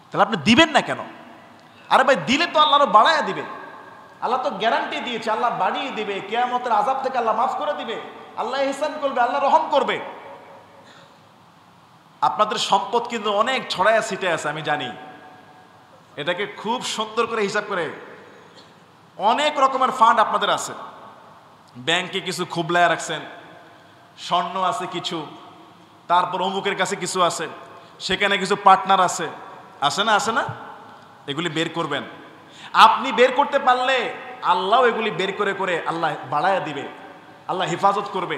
তাহলে আপনি দিবেন না কেন? আরে ভাই দিলে তো আল্লাহ আরো বাড়ায়া দিবে। আল্লাহ তো গ্যারান্টি দিয়েছে, আল্লাহ বাড়িয়ে দিবে, কিয়ামতের আযাব থেকে আল্লাহ মাফ করে দিবে, আল্লাহ ইহসান করবে, আল্লাহ রহম করবে। আপনাদের সম্পদ কিন্তু অনেক ছড়ায়া ছিটে আছে, আমি জানি। এটাকে খুব সুন্দর করে হিসাব করে অনেক রকমের ফান্ড আপনাদের আছে। ব্যাংকে কিছু খুবলায় রাখছেন, স্বর্ণ আছে কিছু, তারপর অমুকের কাছে কিছু আছে, সেখানে কিছু পার্টনার আছে, আছে না? আছে না? এগুলি বের করবেন। আপনি বের করতে পারলে আল্লাহ এগুলি বের করে করে আল্লাহ বাড়ায়া দিবে, আল্লাহ হেফাজত করবে,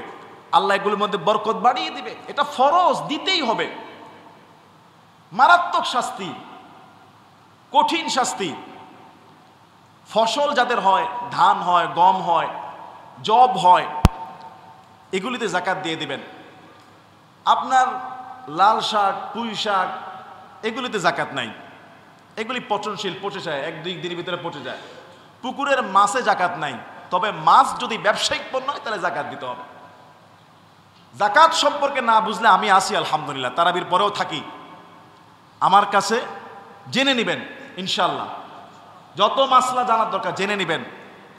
আল্লাহ এগুলির মধ্যে বরকত বাড়িয়ে দিবে। এটা ফরজ, দিতেই হবে। মারাত্মক শাস্তি, কঠিন শাস্তি। ফসল যাদের হয়, ধান হয়, গম হয়, জব হয়, এগুলিতে জাকাত দিয়ে দিবেন। আপনার লাল শাক, পুঁই শাক, এগুলিতে জাকাত নাই, এগুলি পচনশীল, পচে যায়, 1-2 দিনের ভিতরে পচে যায়। পুকুরের মাছে জাকাত নাই, তবে মাছ যদি ব্যবসায়িক পণ্য হয় তাহলে জাকাত দিতে হবে। জাকাত সম্পর্কে না বুঝলে আমি আসি, আলহামদুলিল্লাহ, তারাবির পরেও থাকি, আমার কাছে জেনে নেবেন ইনশাল্লাহ। যত মাসলা জানার দরকার জেনে নেবেন।